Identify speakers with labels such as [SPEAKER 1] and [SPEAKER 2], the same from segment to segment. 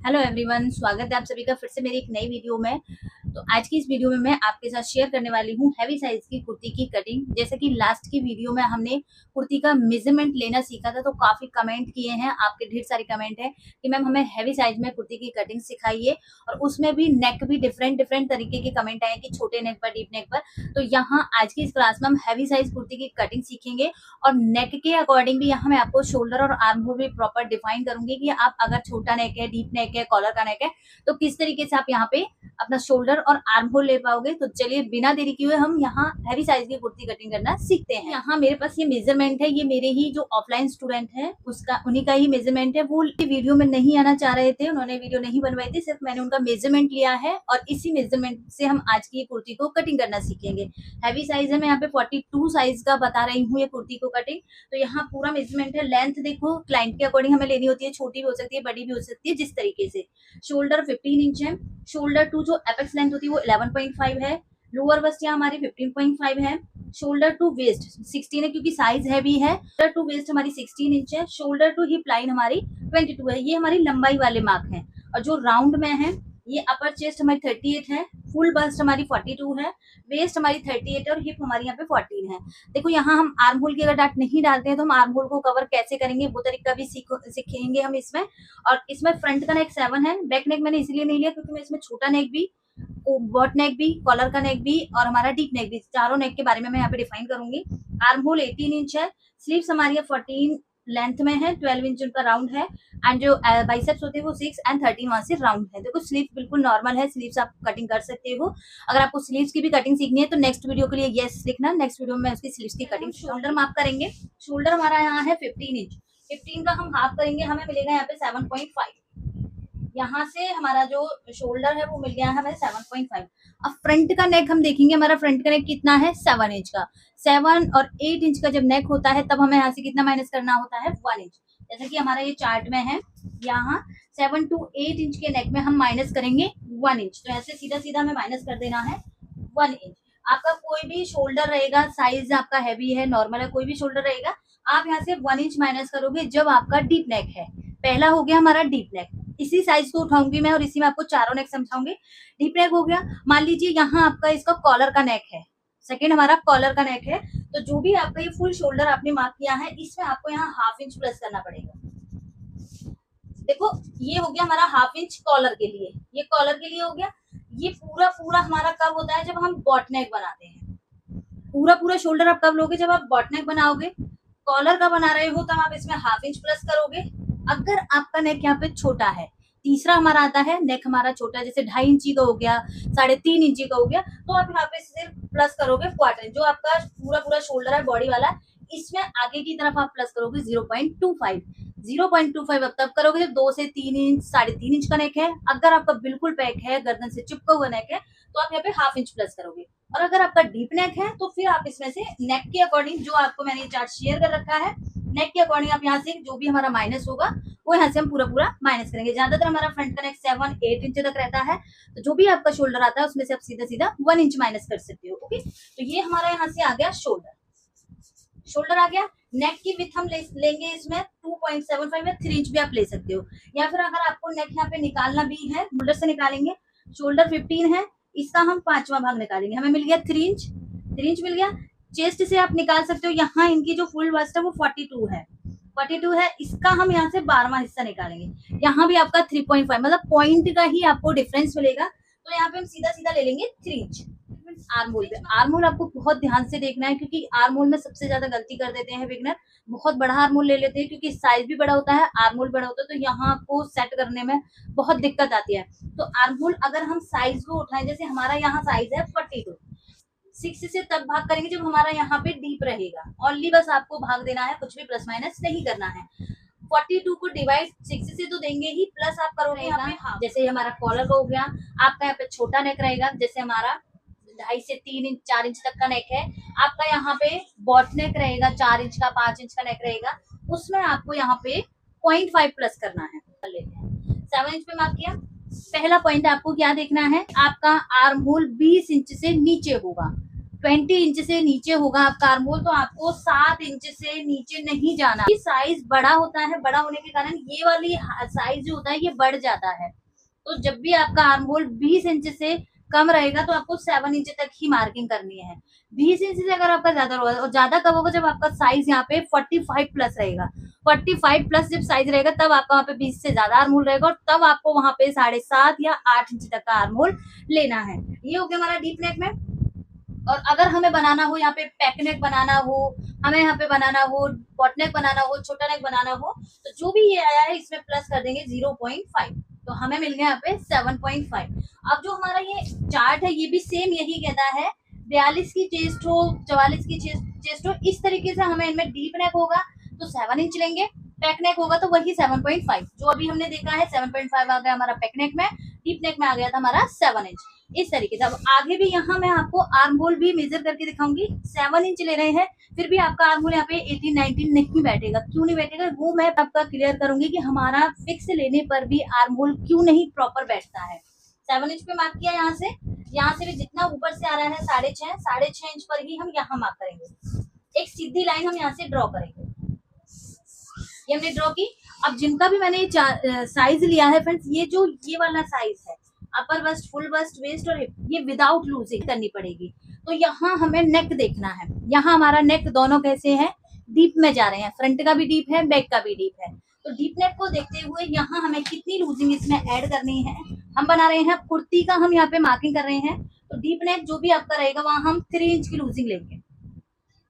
[SPEAKER 1] Hello everyone, स्वागत है आप सभी का फिर से मेरी एक नई वीडियो में। तो आज की इस वीडियो में मैं आपके साथ शेयर करने वाली हूँ हैवी साइज की कुर्ती की कटिंग। जैसे कि लास्ट की वीडियो में हमने कुर्ती का मेजरमेंट लेना सीखा था, तो काफी कमेंट किए हैं, आपके ढेर सारे कमेंट है कि मैम हमें हैवी साइज में कुर्ती की कटिंग सिखाइए। और उसमें भी नेक भी डिफरेंट डिफरेंट तरीके के कमेंट आए कि छोटे नेक पर, डीप नेक पर। तो यहाँ आज की इस क्लास में हम हैवी साइज कुर्ती की कटिंग सीखेंगे और नेक के अकॉर्डिंग भी यहाँ मैं आपको शोल्डर और आर्म होल भी प्रॉपर डिफाइन करूंगी कि आप अगर छोटा नेक है, डीप नेक है, कॉलर का नेक है, तो किस तरीके से आप यहाँ पे अपना शोल्डर और आर्म होल ले पाओगे। तो चलिए बिना देरी किए हम यहाँ हैवी साइज की कुर्ती कटिंग करना सीखते हैं। यहाँ मेरे पास ये मेजरमेंट है, ये मेरे ही जो ऑफलाइन स्टूडेंट है उसका उन्हीं का ही मेजरमेंट है। वो वीडियो में नहीं आना चाह रहे थे, उन्होंने वीडियो नहीं बनवाई थी, सिर्फ मैंने उनका मेजरमेंट लिया है और इसी मेजरमेंट से हम आज की कुर्ती को कटिंग करना सीखेंगे। हैवी साइज है, मैं यहाँ पे 42 साइज का बता रही हूँ ये कुर्ती को कटिंग। तो यहाँ पूरा मेजरमेंट है। लेंथ देखो क्लाइंट के अकॉर्डिंग हमें लेनी होती है, छोटी भी हो सकती है, बड़ी भी हो सकती है, जिस तरीके से। शोल्डर 15 इंच है, शोल्डर टू जो एपेक्स लेंथ होती है वो 11.5 है, लोअर बस्ट यहाँ हमारी 15.5 है, शोल्डर टू वेस्ट 16 है क्योंकि साइज हैवी है। शोल्डर टू वेस्ट हमारी 16 इंच है, शोल्डर टू हिप लाइन हमारी 22 है। ये हमारी लंबाई वाले मार्क हैं। और जो राउंड में है ये अपर चेस्ट हमारी 38 है, फुल बस्ट हमारी 42 है, वेस्ट हमारी 38 है और हिप हमारी यहाँ पे 14 है। देखो यहाँ हम आर्म होल की अगर डाट नहीं डालते हैं तो हम आर्म होल को कवर कैसे करेंगे वो तरीका भी सीखेंगे हम इसमें। और इसमें फ्रंट का नेक 7 है, बैक नेक मैंने इसलिए नहीं लिया क्योंकि मैं इसमें छोटा नेक भी, बॉट नेक भी, कॉलर का नेक भी और हमारा डीप नेक भी, चारों नेक के बारे में मैं यहाँ पे डिफाइन करूंगी। आर्म होल 18 इंच है, स्लीव्स हमारी 14 लेंथ में है, 12 इंच उनका राउंड है एंड जो बाइसेप्स होते हैं वो 6 एंड 13 वहां से राउंड है। देखो स्लीव बिल्कुल नॉर्मल है, स्लीव्स आप कटिंग कर सकते हो। अगर आपको स्लीव्स की भी कटिंग सीखनी है तो नेक्स्ट वीडियो के लिए यस लिखना, नेक्स्ट वीडियो में मैं उसकी स्लीव्स की कटिंग। शोल्डर मार्क करेंगे, शोल्डर हमारा यहाँ है 15 इंच, 15 का हम हाफ करेंगे, हमें मिलेगा यहाँ पे 7.5। यहाँ से हमारा जो शोल्डर है वो मिल गया है हमें 7.5। अब फ्रंट का नेक हम देखेंगे, हमारा फ्रंट का नेक कितना है 7 इंच का। 7 और 8 इंच का जब नेक होता है तब हमें यहाँ से कितना माइनस करना होता है 1 इंच। जैसे कि हमारा ये चार्ट में है, यहाँ 7 to 8 इंच के नेक में हम माइनस करेंगे 1 इंच। तो ऐसे सीधा सीधा हमें माइनस कर देना है 1 इंच। आपका कोई भी शोल्डर रहेगा, साइज आपका हैवी है, नॉर्मल है, कोई भी शोल्डर रहेगा, आप यहाँ से 1 इंच माइनस करोगे जब आपका डीप नेक है। पहला हो गया हमारा डीप नेक, इसी साइज को उठाऊंगी मैं और इसी में आपको चारों नेक समझाऊंगी। डीप नेक हो गया, मान लीजिए यहाँ आपका इसका कॉलर का नेक है, सेकेंड हमारा कॉलर का नेक है। तो जो भी आपका ये फुल शोल्डर आपने मार्क किया है इसमें आपको यहाँ हाफ इंच प्लस करना पड़ेगा। देखो ये हो गया हमारा हाफ इंच कॉलर के लिए, ये कॉलर के लिए हो गया। ये पूरा पूरा हमारा कब होता है जब हम बॉट नेक बनाते हैं। पूरा पूरा शोल्डर आप कब लोगे जब आप बॉट नेक बनाओगे। कॉलर का बना रहे हो तब आप इसमें हाफ इंच प्लस करोगे। अगर आपका नेक यहाँ पे छोटा है, तीसरा हमारा आता है नेक हमारा छोटा, जैसे 2.5 इंची का हो गया, 3.5 इंची का हो गया, तो आप यहाँ पे सिर्फ प्लस करोगे क्वार्टर। जो आपका पूरा पूरा शोल्डर है बॉडी वाला, इसमें आगे की तरफ आप प्लस करोगे 0.25। 0.25 अब तब करोगे जब 2 से 3 इंच, 3.5 इंच का नेक है। अगर आपका बिल्कुल पैक है, गर्दन से चिपका हुआ नेक है, तो आप यहाँ पे हाफ इंच प्लस करोगे। और अगर आपका डीप नेक है तो फिर आप इसमें से नेक के अकॉर्डिंग, जो आपको मैंने चार्ट शेयर कर रखा है, नेक के अकॉर्डिंग आप यहाँ से जो भी हमारा माइनस होगा वो यहाँ से हम पूरा पूरा माइनस करेंगे। ज्यादातर हमारा फ्रंट का नेक 7-8 इंच तक रहता है, तो जो भी आपका शोल्डर आता है उसमें से आप सीधा सीधा 1 इंच माइनस कर सकते हो। ओके, तो ये हमारा यहाँ से आ गया शोल्डर, शोल्डर आ गया। नेक की विथ हम लेंगे इसमें 2.75 या 3 इंच भी आप ले सकते हो, या फिर अगर आपको नेक यहाँ पे निकालना भी है शोल्डर से निकालेंगे। शोल्डर 15 है, इसका हम 5वां भाग निकालेंगे, हमें मिल गया 3 इंच, 3 इंच मिल गया। चेस्ट से आप निकाल सकते हो, यहाँ इनकी जो फुल बस्ट है वो 42 है, 42 है, इसका हम यहाँ से 12वां हिस्सा निकालेंगे, यहाँ भी आपका 3.5, मतलब पॉइंट का ही आपको डिफरेंस मिलेगा। तो यहाँ पे हम सीधा सीधा ले लेंगे 3 इंच। आर्म होल पे, आर्म होल आपको बहुत ध्यान से देखना है क्योंकि आर्म होल में सबसे ज्यादा गलती कर देते हैं बिगनर, बहुत बड़ा आर्म होल ले लेते हैं क्योंकि साइज भी बड़ा होता है, आर्म होल बड़ा होता है, तो यहाँ आपको सेट करने में बहुत दिक्कत आती है। तो आर्म होल अगर हम साइज को उठाएं, जैसे हमारा यहाँ साइज है 42, 6 से तब भाग करेंगे जब हमारा यहाँ पे डीप रहेगा, ओनली बस आपको भाग देना है, कुछ भी प्लस माइनस नहीं करना है। 42 को डिवाइड 6 से तो देंगे ही, प्लस आप करोगे यहाँ पे हाफ। जैसे हमारा कॉलर का हो गया, आपका यहाँ पे छोटा नेक रहेगा, जैसे हमारा 2.5 से 3 इंच 4 इंच तक का नेक है, आपका यहाँ पे बॉट नेक रहेगा 4 इंच का, 5 इंच का नेक रहेगा, उसमें आपको यहाँ पे 0.5 प्लस करना है। 7 इंच पे मार्क किया। पहला पॉइंट आपको क्या देखना है, आपका आर्म होल 20 इंच से नीचे होगा। 20 इंच से नीचे होगा आपका आर्म होल, तो आपको 7 इंच से नीचे नहीं जाना। ये साइज बड़ा होता है, बड़ा होने के कारण ये वाली साइज जो होता है ये बढ़ जाता है। तो जब भी आपका आर्म होल 20 इंच से कम रहेगा तो आपको 7 इंच तक ही मार्किंग करनी है। 20 इंच से अगर आपका ज्यादा होगा, और ज्यादा कब होगा जब आपका साइज यहाँ पे 45 प्लस रहेगा। 45 प्लस जब साइज रहेगा तब आपका वहाँ पे 20 से ज्यादा आर्म होल रहेगा, और तब आपको वहाँ पे 7.5 या 8 इंच तक का आर्म होल लेना है। ये हो गया हमारा डीप नेक में। और अगर हमें बनाना हो यहाँ पे पैक नेक बनाना हो, हमें यहाँ पे बनाना हो बॉट नेक बनाना हो, छोटा नेक बनाना हो, तो जो भी ये आया है इसमें प्लस कर देंगे 0.5, तो हमें मिल गया यहाँ पे 7.5। अब जो हमारा ये चार्ट है ये भी सेम यही कहता है 42 की चेस्ट हो, 44 की चेस्ट हो, इस तरीके से हमें इनमें डीप नेक होगा तो 7 इंच लेंगे, पैक नेक होगा तो वही 7.5। जो अभी हमने देखा है 7.5 आ गया हमारा पैक नेक में, डीप नेक में आ गया था हमारा 7 इंच। इस तरीके से अब आगे भी यहाँ मैं आपको आर्म होल भी मेजर करके दिखाऊंगी। 7 इंच ले रहे हैं फिर भी आपका आर्म होल यहाँ पे 18-19 नहीं बैठेगा। क्यों नहीं बैठेगा वो मैं आपका क्लियर करूंगी कि हमारा फिक्स लेने पर भी आर्म होल क्यों नहीं प्रॉपर बैठता है। 7 इंच पे मार्क किया, यहाँ से भी जितना ऊपर से आ रहा है 6.5 इंच पर ही हम यहाँ मार्क करेंगे। एक सीधी लाइन हम यहाँ से ड्रॉ करेंगे, ये हमने ड्रॉ की। अब जिनका भी मैंने साइज लिया है फ्रेंड्स, ये वाला साइज है अपर बस्ट, फुल बस्ट, वेस्ट और हिप, ये विदाउट लूजिंग करनी पड़ेगी। तो यहाँ हमें नेक देखना है, यहाँ हमारा नेक दोनों कैसे हैं, डीप में जा रहे हैं, फ्रंट का भी डीप है बैक का भी डीप है। तो डीप नेक को देखते हुए यहाँ हमें कितनी लूजिंग इसमें ऐड करनी है। हम बना रहे हैं कुर्ती का, हम यहाँ पे मार्किंग कर रहे हैं, तो डीप नेक जो भी आपका रहेगा वहां हम 3 इंच की लूजिंग लेंगे।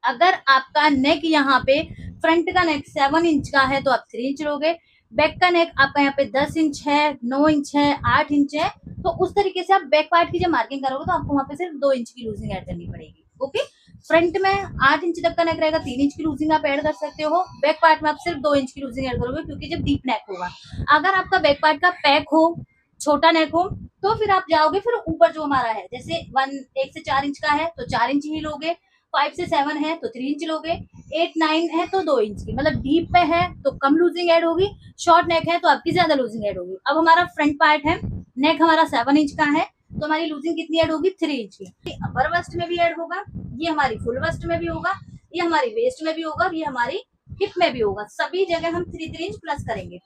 [SPEAKER 1] अगर आपका नेक यहाँ पे फ्रंट का नेक 7 इंच का है तो आप 3 इंच लोगे, बैक का नेक आपका यहाँ पे 10 इंच है, 9 इंच है, 8 इंच है, तो उस तरीके से आप बैक पार्ट की जब मार्किंग करोगे तो आपको वहां पे सिर्फ 2 इंच की लूजिंग ऐड करनी पड़ेगी। ओके, फ्रंट में 8 इंच तक का नेक रहेगा, 3 इंच की लूजिंग आप ऐड कर सकते हो। बैक पार्ट में आप सिर्फ 2 इंच की लूजिंग ऐड करोगे क्योंकि जब डीप नेक होगा। अगर आपका बैक पार्ट का पैक हो, छोटा नेक हो, तो फिर आप जाओगे फिर ऊपर जो हमारा है, जैसे 1 से 4 इंच का है तो 4 इंच ही लोगे, 5 से 7 है तो 3 इंच लोगे, 8-9 है तो 2 इंच की, मतलब डीप पे है तो कम लूजिंग ऐड होगी, शॉर्ट नेक है तो आपकी ज्यादा लूजिंग ऐड होगी। अब हमारा फ्रंट पार्ट है, नेक हमारा 7 इंच का है तो हमारी लूजिंग कितनी ऐड होगी, 3 इंच की। अपर वस्ट में भी ऐड होगा, ये हमारी फुल वस्ट में भी होगा, ये हमारी वेस्ट में भी होगा, ये हमारी हिप में भी होगा। सभी जगह हम 3 इंच प्लस करेंगे।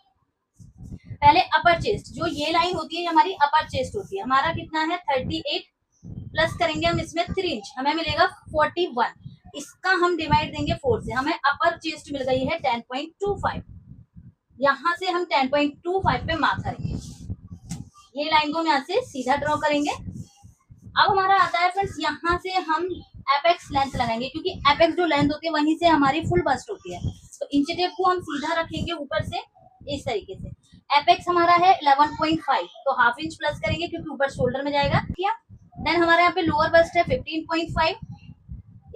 [SPEAKER 1] पहले अपर चेस्ट, जो ये लाइन होती है हमारी अपर चेस्ट होती है, हमारा कितना है 38, प्लस करेंगे हम इसमें 3 इंच, हमें मिलेगा 41। इसका हम डिवाइड देंगे 4 से, हमें अपर चेस्ट मिल गई है 10.25। यहाँ से हम 10.25 पे मार्क करेंगे, ये लाइन को हम यहाँ से सीधा ड्रॉ करेंगे। अब हमारा आता है फ्रेंड्स, यहाँ से हम एपेक्स लेंथ लगाएंगे, क्योंकि एपेक्स जो लेंथ होती है वहीं से हमारी फुल बस्ट होती है। तो इंच टेप को हम सीधा रखेंगे ऊपर से इस तरीके से। एपेक्स हमारा है 11.5, तो हाफ इंच प्लस करेंगे क्योंकि ऊपर शोल्डर में जाएगा। देन हमारे यहाँ पे लोअर बस्ट है 15.5,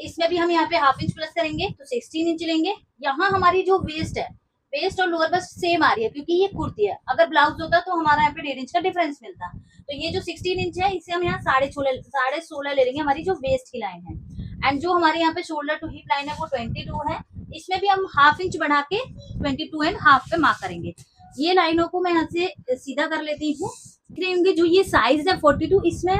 [SPEAKER 1] इसमें भी हम यहाँ पे हाफ इंच प्लस करेंगे तो 16 इंच लेंगे। यहाँ हमारी जो वेस्ट है, वेस्ट और लोअर बस्ट सेम आ रही है क्योंकि ये कुर्ती है। अगर ब्लाउज होता तो हमारा यहाँ पे 1.5 इंच का डिफरेंस मिलता। तो ये जो 16 इंच है इसे हम यहाँ 16.5 ले लेंगे, हमारी जो वेस्ट की लाइन है। एंड जो हमारे यहाँ पे शोल्डर टू हिप लाइन है वो 22 है, इसमें भी हम हाफ इंच बढ़ा के 22.5 पे मार्क करेंगे। ये लाइनों को मैं यहाँ से सीधा कर लेती हूँ। जो ये साइज है 42, इसमें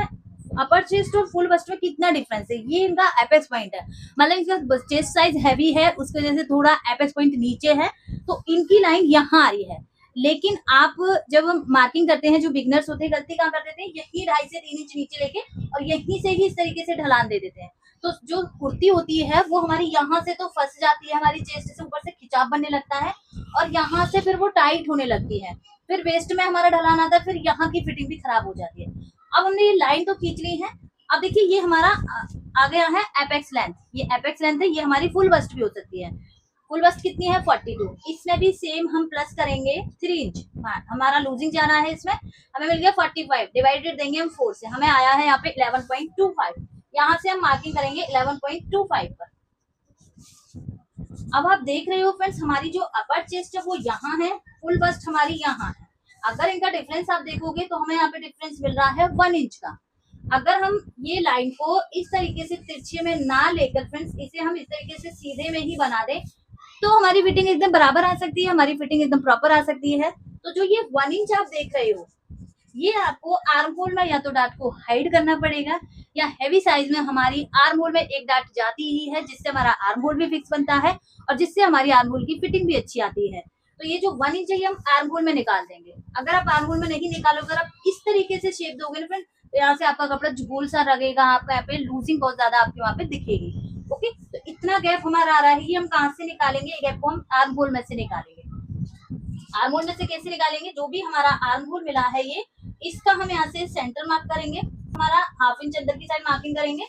[SPEAKER 1] अपर चेस्ट और फुल बस्ट में कितना डिफरेंस है, ये इनका एपेक्स पॉइंट है। मतलब इनका चेस्ट साइज हैवी है, उसकी वजह से थोड़ा एपेक्स पॉइंट नीचे है, तो इनकी लाइन यहाँ आ रही है। लेकिन आप जब मार्किंग करते हैं, जो बिगनर्स होते हैं गलती काम कर देते हैं, यही 2.5 से 3 इंच नीचे लेके और यहीं से ही इस तरीके से ढलान दे देते हैं। तो जो कुर्ती होती है वो हमारी यहाँ से तो फंस जाती है, हमारी चेस्ट से ऊपर से खिंचाव बनने लगता है और यहाँ से फिर वो टाइट होने लगती है। फिर वेस्ट में हमारा ढलान आता है, फिर यहाँ की फिटिंग भी खराब हो जाती है। अब हमने ये लाइन तो खींच ली है। अब देखिए ये हमारा आ गया है एपेक्स लेंथ, ये एपेक्स लेंथ है, ये हमारी फुल बस्ट भी हो सकती है। फुल बस्ट कितनी है 42, इसमें भी सेम हम प्लस करेंगे 3 इंच। हमारा लूजिंग जाना है, इसमें हमें मिल गया 45, डिवाइडेड देंगे हम 4 से, हमें आया है यहाँ पे 11.25। यहाँ से हम मार्किंग करेंगे 11.25 पर। अब आप देख रहे हो फ्रेंड्स, हमारी जो अपर चेस्ट है वो यहाँ है, फुल बस्ट हमारी यहाँ है। अगर इनका डिफरेंस आप देखोगे तो हमें यहाँ पे डिफरेंस मिल रहा है 1 इंच का। अगर हम ये लाइन को इस तरीके से तिरछे में ना लेकर फ्रेंड्स, इसे हम इस तरीके से सीधे में ही बना दें तो हमारी फिटिंग एकदम बराबर आ सकती है, हमारी फिटिंग एकदम प्रॉपर आ सकती है। तो जो ये 1 इंच आप देख रहे हो, ये आपको आर्म होल में या तो डार्ट को हाइड करना पड़ेगा, या हैवी साइज में हमारी आर्म होल में एक डार्ट जाती ही है, जिससे हमारा आर्म होल भी फिक्स बनता है और जिससे हमारी आर्म होल की फिटिंग भी अच्छी आती है। तो ये जो 1 इंच है ये हम आर्म होल में निकाल देंगे। अगर आप आर्म होल में नहीं निकालोगे, अगर आप इस तरीके से शेप दोगे ना फ्रेंड, तो यहाँ से आपका कपड़ा गोल सा लगेगा, आपका यहाँ पे लूजिंग बहुत ज्यादा आपके वहाँ पे दिखेगी। ओके, तो इतना गैप हमारा आ रहा है, ये हम कहाँ से निकालेंगे? ये गैप को हम आर्म होल में से निकालेंगे। आर्म होल में से कैसे निकालेंगे? जो भी हमारा आर्म होल मिला है ये, इसका हम यहाँ से सेंटर मार्क करेंगे, हमारा 1/2 इंच अंदर की साइड मार्किंग करेंगे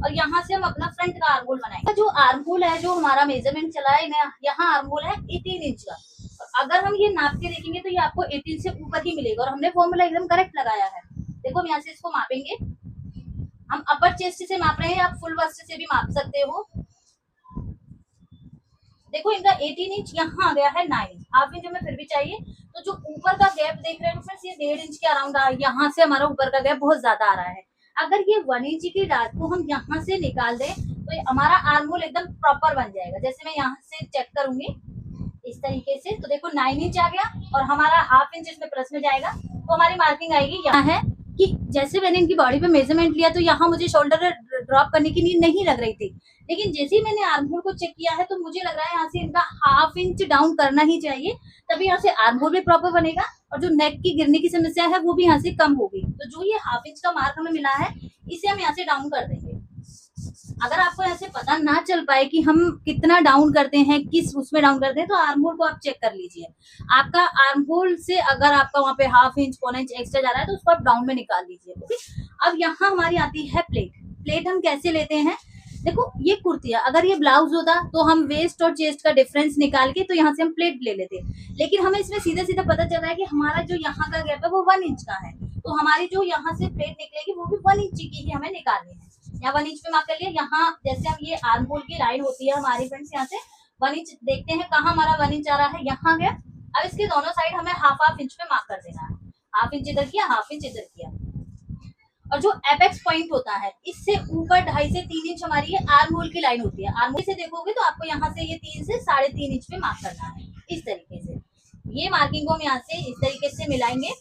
[SPEAKER 1] और यहाँ से हम अपना फ्रंट का आर्म होल बनाएंगे। जो आर्म होल है, जो हमारा मेजरमेंट चला है, यहाँ आर्म होल है 18 इंच का। और अगर हम ये नाप के देखेंगे तो ये आपको 18 से ऊपर ही मिलेगा और हमने फॉर्मूला एकदम करेक्ट लगाया है। देखो हम यहाँ से इसको मापेंगे, हम अपर चेस्ट से माप रहे हैं, आप फुल बस्ट से भी माप सकते हो। देखो इनका 18 इंच यहाँ आ गया है 9 इंच, 1/2 इंच हमें फिर भी चाहिए। तो जो ऊपर का गैप देख रहे हैं फ्रेंड्स, ये 1.5 इंच के अराउंड, यहाँ से हमारा ऊपर का गैप बहुत ज्यादा आ रहा है। अगर ये 1 इंच की डार्ट को हम यहाँ से निकाल दें तो हमारा आर्म होल एकदम प्रॉपर बन जाएगा। जैसे मैं यहाँ से चेक करूंगी इस तरीके से, तो देखो 9 इंच आ गया और हमारा 1/2 इंच इसमें प्लस में जाएगा, तो हमारी मार्किंग आएगी यहाँ है कि जैसे मैंने इनकी बॉडी पे मेजरमेंट लिया तो यहाँ मुझे शोल्डर ड्रॉप करने की नीड नहीं लग रही थी, लेकिन जैसे ही मैंने आर्म होल को चेक किया है तो मुझे लग रहा है यहाँ से इनका 1/2 इंच डाउन करना ही चाहिए, तभी यहाँ से आर्म होल भी प्रॉपर बनेगा और जो नेक की गिरने की समस्या है वो भी यहाँ से कम होगी। तो जो ये 1/2 इंच का मार्क हमें मिला है, इसे हम यहाँ से डाउन कर देंगे। अगर आपको ऐसे पता ना चल पाए कि हम कितना डाउन करते हैं, किस उसमें डाउन करते हैं, तो आर्म होल को आप चेक कर लीजिए। आपका आर्म होल से अगर आपका वहां पे 1/2 इंच 1 इंच एक्स्ट्रा जा रहा है तो उसको आप डाउन में निकाल दीजिए। ओके, अब यहाँ हमारी आती है प्लेट। प्लेट हम कैसे लेते हैं? देखो ये कुर्ती है, अगर ये ब्लाउज होता तो हम वेस्ट और चेस्ट का डिफरेंस निकाल के तो यहाँ से हम प्लेट ले लेते, लेकिन हमें इसमें सीधा सीधा पता चल रहा है कि हमारा जो यहाँ का गैप है वो 1 इंच का है, तो हमारी जो यहाँ से प्लेट निकलेगी वो भी 1 इंच की ही हमें निकालनी है। यहाँ 1 इंच पे मार्क कर लिया। यहाँ जैसे हम ये आर्म होल की लाइन होती है हमारी फ्रेंड्स, यहाँ से 1 इंच देखते हैं कहाँ हमारा 1 इंच आ रहा है, यहाँ गया। अब इसके दोनों साइड हमें 1/2 इंच पे मार्क कर देना है। 1/2 इंच इधर किया, 1/2 इंच इधर किया, और जो एपेक्स पॉइंट होता है इससे ऊपर 2.5 से 3 इंच हमारी ये आर्म होल की लाइन होती है। आर्म होल से देखोगे तो आपको यहाँ से ये 3 से 3.5 इंच पे मार्क करना है। इस तरीके से ये मार्किंग को हम यहाँ से इस तरीके से मिलाएंगे।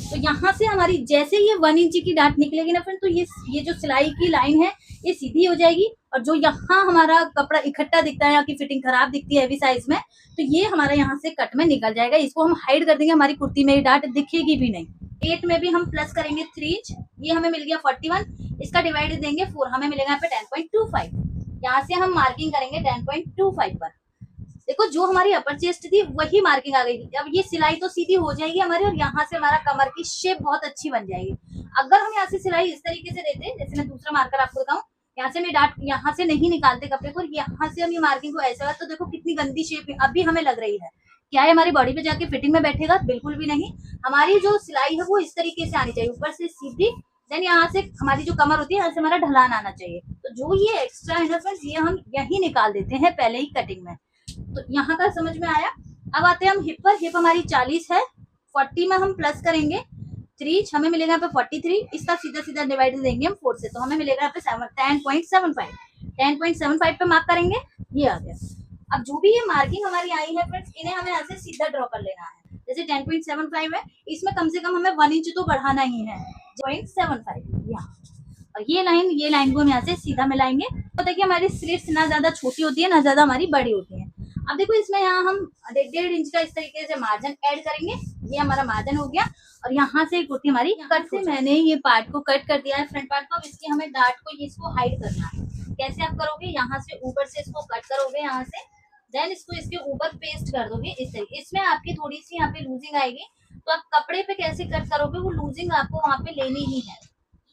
[SPEAKER 1] तो यहाँ से हमारी जैसे ये 1 इंच की डार्ट निकलेगी ना फ्रेंड, तो ये जो सिलाई की लाइन है ये सीधी हो जाएगी, और जो यहाँ हमारा कपड़ा इकट्ठा दिखता है, यहाँ की फिटिंग खराब दिखती है हैवी साइज में, तो ये हमारा यहाँ से कट में निकल जाएगा। इसको हम हाइड कर देंगे, हमारी कुर्ती में डार्ट दिखेगी भी नहीं। 8 में भी हम प्लस करेंगे 3 इंच, ये हमें मिल गया 41, इसका डिवाइड देंगे 4, हमें मिलेगा यहाँ पे 10.25। यहाँ से हम मार्किंग करेंगे 10.25 पर। देखो जो हमारी अपर चेस्ट थी वही मार्किंग आ गई थी। अब ये सिलाई तो सीधी हो जाएगी हमारी, और यहाँ से हमारा कमर की शेप बहुत अच्छी बन जाएगी। अगर हम यहाँ से सिलाई इस तरीके से देते, जैसे मैं दूसरा मार्कर आपको बताऊं, यहाँ से मैं डार्ट यहाँ से नहीं निकालते कपड़े को, यहाँ से हम ये मार्किंग को ऐसा, तो देखो कितनी गंदी शेप अभी हमें लग रही है। क्या है हमारी बॉडी पे जाके फिटिंग में बैठेगा? बिल्कुल भी नहीं। हमारी जो सिलाई है वो इस तरीके से आनी चाहिए, ऊपर से सीधी, देन यहाँ से हमारी जो कमर होती है यहाँ से हमारा ढलान आना चाहिए। तो जो ये एक्स्ट्रा है ना फ्रेंड्स, ये हम यही निकाल देते हैं पहले ही कटिंग में। तो यहाँ का समझ में आया। अब आते हैं हम हिप पर। हिप हमारी 40 है, 40 में हम प्लस करेंगे 3, हमें मिलेगा यहाँ पे 43। इसका सीधा सीधा डिवाइड देंगे हम 4 से, तो हमें मिलेगा यहाँ पे 10.75। 10.75 पे मार्क करेंगे, ये आ गया। अब जो भी ये मार्किंग हमारी आई है फ्रेंड्स, इन्हें हमें यहाँ से सीधा ड्रॉ कर लेना है। जैसे 10.75 है, इसमें कम से कम हमें 1 इंच तो बढ़ाना ही है। 0.75 यहाँ, और ये लाइन को हम यहाँ से सीधा मिलाएंगे। पता है कि हमारी स्लिट्स ना ज्यादा छोटी होती है ना ज्यादा हमारी बड़ी होती है। अब देखो इसमें यहाँ हम 1.5 इंच का इस तरीके से मार्जिन ऐड करेंगे, ये हमारा मार्जिन हो गया, और यहाँ से कुर्ती हमारी कट से मैंने ये पार्ट को कट कर दिया है, फ्रंट पार्ट को। इसकी हमें डार्ट को इसको हाइड करना है। कैसे आप करोगे? यहाँ से ऊपर से इसको कट करोगे यहाँ से, देन इसको इसके ऊपर पेस्ट कर दोगे इस तरीके। इसमें आपकी थोड़ी सी यहाँ पे लूजिंग आएगी, तो आप कपड़े पे कैसे कट करोगे वो लूजिंग आपको वहाँ पे लेनी ही है।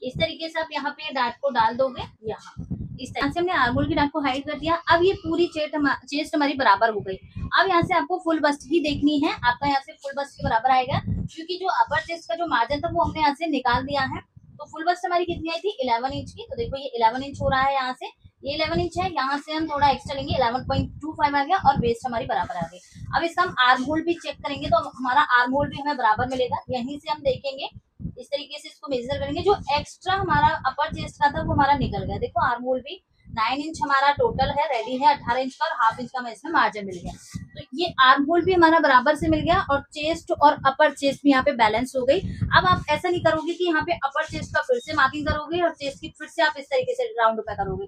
[SPEAKER 1] इस तरीके से आप यहाँ पे डार्ट को डाल दोगे। यहाँ इस तरह से हमने आर्म होल की डार्ट को हाइड कर दिया। अब ये पूरी चेस्ट हमारी बराबर हो गई। अब यहाँ से आपको फुल बस्ट ही देखनी है, आपका यहाँ से फुल बस्ट के बराबर आएगा, क्योंकि जो अपर चेस्ट का जो मार्जिन था वो हमने यहाँ से निकाल दिया है। तो फुल बस्ट हमारी कितनी आई थी? 11 इंच की। तो देखो ये 11 इंच हो रहा है, यहाँ से ये 11 इंच है, यहाँ से हम थोड़ा एक्स्ट्रा लेंगे, 11.25 आ गया, और वेस्ट हमारी बराबर आ गई। अब इसका हम आर्म होल भी चेक करेंगे, तो हमारा आर्म होल भी हमें बराबर मिलेगा। यहीं से हम देखेंगे, इस तरीके से इसको मेजर करेंगे। जो एक्स्ट्रा हमारा अपर चेस्ट का था वो हमारा निकल गया। देखो आर्म होल भी 9 इंच हमारा टोटल है, रेडी है 18 इंच का, और हाफ इंच का मैं इसमें मार्जिन मिल गया। तो ये आर्म होल भी हमारा बराबर से मिल गया, और चेस्ट और अपर चेस्ट भी यहाँ पे बैलेंस हो गई। अब आप ऐसा नहीं करोगे कि यहाँ पे अपर चेस्ट का फिर से मार्किंग करोगे और चेस्ट की फिर से आप इस तरीके से राउंड पे करोगे,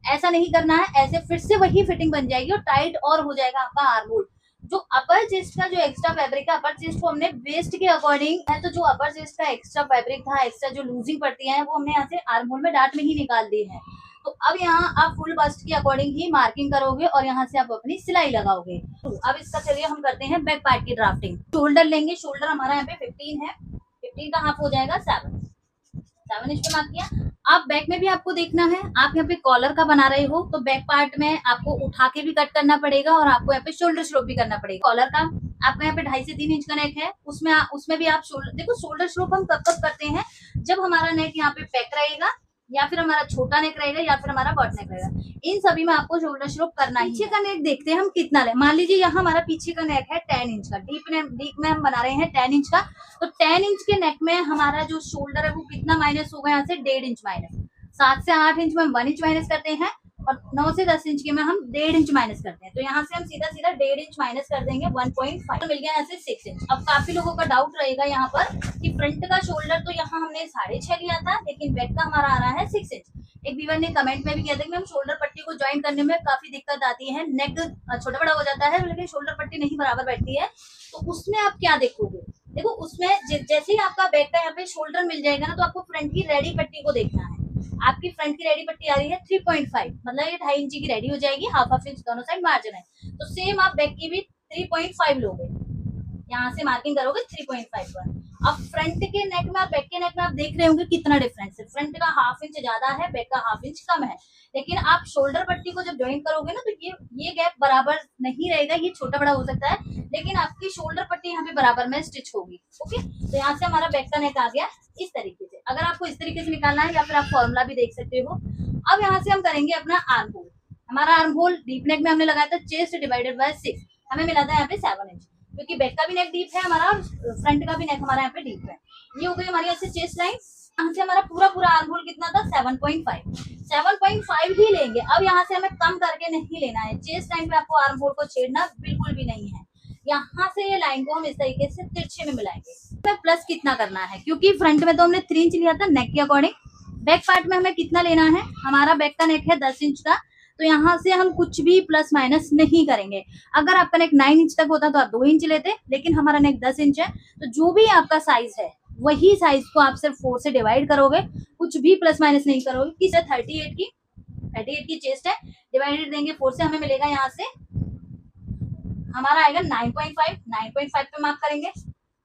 [SPEAKER 1] ऐसा नहीं करना है। ऐसे फिर से वही फिटिंग बन जाएगी और टाइट और हो जाएगा आपका आर्म होल। जो अपर चेस्ट का जो एक्स्ट्रा फैब्रिक है, अपर चेस्ट को हमने वेस्ट के अकॉर्डिंग है, तो जो अपर चेस्ट का एक्स्ट्रा फैब्रिक था, एक्स्ट्रा जो लूजिंग पड़ती है, वो हमने यहाँ से आर्म होल में डार्ट में ही निकाल दी है। तो अब यहाँ आप फुल बस्ट के अकॉर्डिंग ही मार्किंग करोगे और यहाँ से आप अपनी सिलाई लगाओगे। तो अब इसका चलिए हम करते हैं बैक पार्ट की ड्राफ्टिंग। शोल्डर लेंगे, शोल्डर हमारा यहाँ पे 15 है, 15 का हाफ हो जाएगा 7 इंच पे मार्क किया। आप बैक में भी आपको देखना है, आप यहाँ पे कॉलर का बना रहे हो तो बैक पार्ट में आपको उठा के भी कट करना पड़ेगा और आपको यहाँ पे शोल्डर स्लोप भी करना पड़ेगा। कॉलर का आपका यहाँ पे 2.5 से 3 इंच का नेक है, उसमें भी आप शोल्डर देखो। शोल्डर स्लोप हम कब कब करते हैं, जब हमारा नेक यहाँ पे पैक रहेगा, या फिर हमारा छोटा नेक रहेगा, या फिर हमारा बॉट नेक रहेगा। इन सभी में आपको शोल्डर स्लोप करना ही। पीछे का नेक देखते हैं हम कितना ले। मान लीजिए यहाँ हमारा पीछे का नेक है 10 इंच का, डीप में हम बना रहे हैं 10 इंच का। तो 10 इंच के नेक में हमारा जो शोल्डर है वो कितना माइनस होगा, यहाँ से 1.5 इंच माइनस। 7 से 8 इंच में हम 1 इंच माइनस करते हैं, और 9 से 10 इंच के में हम 1.5 इंच माइनस करते हैं। तो यहाँ से हम सीधा 1.5 इंच माइनस कर देंगे, 1.5 मिल गया यहाँ से 6 इंच। अब काफी लोगों का डाउट रहेगा यहाँ पर कि फ्रंट का शोल्डर तो यहाँ हमने 6.5 लिया था, लेकिन बैक का हमारा आ रहा है 6 इंच। एक व्यूअर ने कमेंट में भी किया था कि हम शोल्डर पट्टी को ज्वाइन करने में काफी दिक्कत आती है, नेक छोटा बड़ा हो जाता है, लेकिन शोल्डर पट्टी नहीं बराबर बैठती है। तो उसमें आप क्या देखोगे, देखो उसमें जैसे ही आपका बैक का यहाँ पे शोल्डर मिल जाएगा ना, तो आपको फ्रंट की रेडी पट्टी को देखना है। आपकी फ्रंट की रेडी पट्टी आ रही है 3.5, मतलब ये 2.5 इंच की रेडी हो जाएगी, हाफ इंच दोनों साइड मार्जिन है। तो सेम आप बैक की भी 3.5 लोगे, यहाँ से मार्किंग करोगे 3.5 पर। अब फ्रंट के नेक में और बैक के नेक में आप देख रहे होंगे कितना डिफरेंस है। फ्रंट का हाफ इंच ज्यादा है, बैक का हाफ इंच कम है। लेकिन आप शोल्डर पट्टी को जब ज्वाइन करोगे ना, तो ये गैप बराबर नहीं रहेगा, ये छोटा बड़ा हो सकता है, लेकिन आपकी शोल्डर पट्टी यहाँ पे बराबर में स्टिच होगी। ओके, तो यहाँ से हमारा बैक का नेक आ गया इस तरीके से। अगर आपको इस तरीके से निकालना है, या फिर आप फॉर्मूला भी देख सकते हो। अब यहाँ से हम करेंगे अपना आर्म होल। हमारा आर्म होल डीप नेक में हमने लगाया था चेस्ट डिवाइडेड बाय 6, हमें मिला था यहाँ पे 7 इंच, क्योंकि बैक का भी नेक डीप है हमारा और फ्रंट का भी नेक हमारा यहाँ पे डीप है। ये हो गई हमारी ऐसे चेस्ट लाइन। यहाँ से हमारा पूरा आर्म होल कितना था 7.5 ही लेंगे। अब यहाँ से हमें कम करके नहीं लेना है, चेस्ट लाइन पे आपको आर्म होल को छेड़ना बिल्कुल भी नहीं है। यहाँ से ये लाइन को हम इस तरीके से तिरछे में मिलाएंगे। प्लस कितना करना है, क्योंकि फ्रंट में तो हमने 3 इंच लिया था नेक के अकॉर्डिंग, बैक पार्ट में हमें कितना लेना है, हमारा बैक का नेक है 10 इंच का, तो यहाँ से हम कुछ भी प्लस माइनस नहीं करेंगे। अगर आपका नेक 9 इंच तक होता तो आप 2 इंच लेते, लेकिन हमारा नेक 10 इंच है, तो जो भी आपका साइज है वही साइज को आप सिर्फ 4 से डिवाइड करोगे, कुछ भी प्लस माइनस नहीं करोगे। कि 38 की चेस्ट है, डिवाइडेड देंगे 4 से, हमें मिलेगा यहाँ से हमारा आएगा 9.5 पे मार्क करेंगे।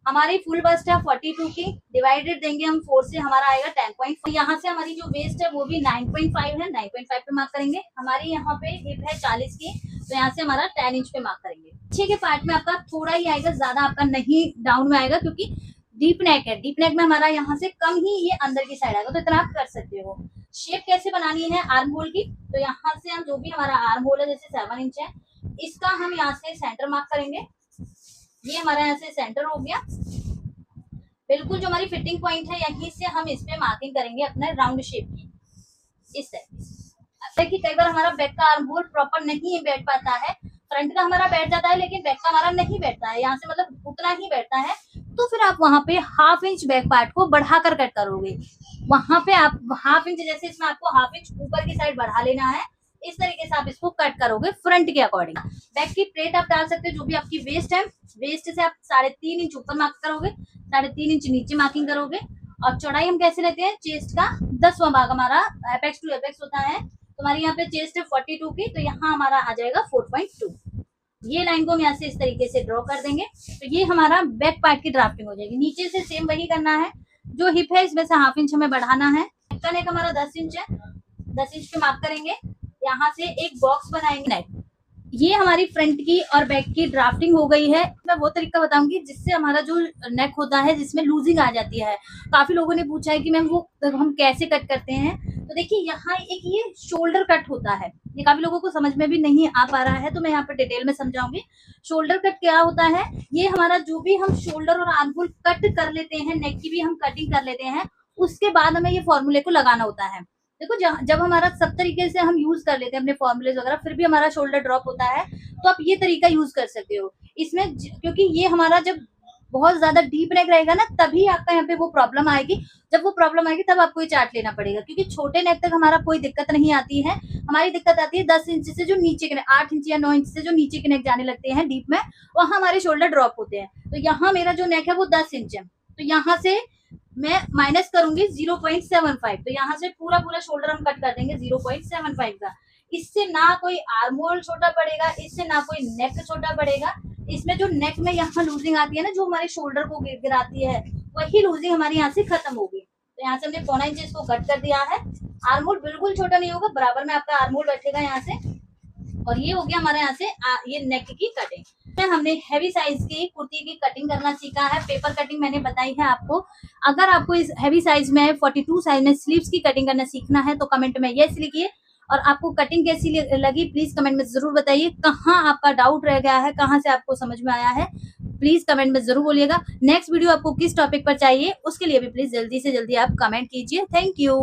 [SPEAKER 1] हमारी फुल बस्ट है 42 की, डिवाइडेड देंगे हम 4 से, हमारा आएगा 10.5। यहाँ से हमारी जो वेस्ट है वो भी 9.5 है, 9.5 पे मार्क करेंगे। हमारी यहाँ पे हिप है 40 की, तो यहाँ से हमारा 10 इंच पे मार्क करेंगे। पीछे के पार्ट में आपका थोड़ा ही आएगा, ज्यादा आपका नहीं डाउन में आएगा, क्योंकि डीप नेक है। डीप नेक में हमारा यहाँ से कम ही ये अंदर की साइड आएगा, तो इतना आप कर सकते हो। शेप कैसे बनानी है आर्म होल की, तो यहाँ से हम जो भी हमारा आर्म होल है, जैसे 7 इंच है, इसका हम यहाँ से सेंटर मार्क करेंगे। ये हमारा यहाँ से सेंटर हो गया, बिल्कुल जो हमारी फिटिंग पॉइंट है यहीं से हम इस पे मार्किंग करेंगे अपने राउंड शेप की, इस तरह की। कई बार हमारा बैक का आर्म होल प्रॉपर नहीं बैठ पाता है, फ्रंट का हमारा बैठ जाता है, लेकिन बैक का हमारा नहीं बैठता है, यहाँ से मतलब उतना ही बैठता है। तो फिर आप वहां पे हाफ इंच बैक पार्ट को बढ़ाकर कट करोगे। वहां पे आप हाफ इंच, जैसे इसमें आपको हाफ इंच ऊपर की साइड बढ़ा लेना है, इस तरीके से आप इसको कट करोगे फ्रंट के अकॉर्डिंग। बैक की प्लेट आप डाल सकते हो, जो भी आपकी वेस्ट है, वेस्ट से आप 3.5 इंच ऊपर मार्क करोगे, 3.5 इंच नीचे मार्किंग करोगे। और चौड़ाई हम कैसे लेते हैं, चेस्ट का 10वां भाग हमारा एपेक्स टू एपेक्स होता है। तुम्हारी यहाँ पे चेस्ट है 42 की, तो यहाँ हमारा आ जाएगा 4.2। ये लाइन को हम यहाँ से इस तरीके से ड्रॉ कर देंगे, तो ये हमारा बैक पार्ट की ड्राफ्टिंग हो जाएगी। नीचे से सेम वही करना है, जो हिप है इसमें से हाफ इंच हमें बढ़ाना है। बैक नेक हमारा 10 इंच है, 10 इंच पे मार्क करेंगे। यहाँ से एक बॉक्स बनाएंगे नेक। ये हमारी फ्रंट की और बैक की ड्राफ्टिंग हो गई है। मैं वो तरीका बताऊंगी जिससे हमारा जो नेक होता है, जिसमें लूजिंग आ जाती है। काफी लोगों ने पूछा है कि मैम वो हम कैसे कट करते हैं। तो देखिए यहाँ एक ये शोल्डर कट होता है, ये काफी लोगों को समझ में भी नहीं आ पा रहा है, तो मैं यहाँ पे डिटेल में समझाऊंगी। शोल्डर कट क्या होता है, ये हमारा जो भी हम शोल्डर और आर्म होल कट कर लेते हैं, नेक की भी हम कटिंग कर लेते हैं, उसके बाद हमें ये फॉर्मूले को लगाना होता है। देखो जब हमारा सब तरीके से हम यूज कर लेते हैं अपने फॉर्मुलेज वगैरह, फिर भी हमारा शोल्डर ड्रॉप होता है, तो आप ये तरीका यूज कर सकते हो इसमें, क्योंकि ये हमारा जब बहुत ज्यादा डीप नेक रहेगा ना, तभी आपका यहाँ पे वो प्रॉब्लम आएगी। जब वो प्रॉब्लम आएगी तब आपको ये चार्ट लेना पड़ेगा, क्योंकि छोटे नेक तक हमारा कोई दिक्कत नहीं आती है। हमारी दिक्कत आती है 10 इंच से जो नीचे के, 8 इंच या 9 इंच से जो नीचे के नेक जाने लगते हैं डीप में, वहां हमारे शोल्डर ड्रॉप होते हैं। तो यहाँ मेरा जो नेक है वो 10 इंच है, तो यहाँ से मैं माइनस करूंगी 0.75, तो यहाँ से पूरा पूरा शोल्डर हम कट कर देंगे 0.75 का। इससे ना कोई आर्म होल छोटा पड़ेगा, इससे ना कोई नेक छोटा पड़ेगा। इसमें जो नेक में यहाँ लूजिंग आती है ना, जो हमारे शोल्डर को गिराती है, वही लूजिंग हमारी यहाँ से खत्म होगी। तो यहाँ से हमने 4 इंच इसको कट कर दिया है। आर्म होल बिल्कुल छोटा नहीं होगा, बराबर में आपका आर्म होल बैठेगा यहाँ से। और ये हो गया हमारे यहाँ से ये नेक की कटिंग। हमने हैवी साइज की कुर्ती की कटिंग करना सीखा है। पेपर कटिंग मैंने बताई है आपको। अगर आपको इस हैवी साइज में 42 साइज में स्लीव्स की कटिंग करना सीखना है तो कमेंट में यस लिखिए। और आपको कटिंग कैसी लगी प्लीज कमेंट में जरूर बताइए। कहाँ आपका डाउट रह गया है, कहाँ से आपको समझ में आया है, प्लीज कमेंट में जरूर बोलिएगा। नेक्स्ट वीडियो आपको किस टॉपिक पर चाहिए उसके लिए भी प्लीज जल्दी से जल्दी आप कमेंट कीजिए। Thank you.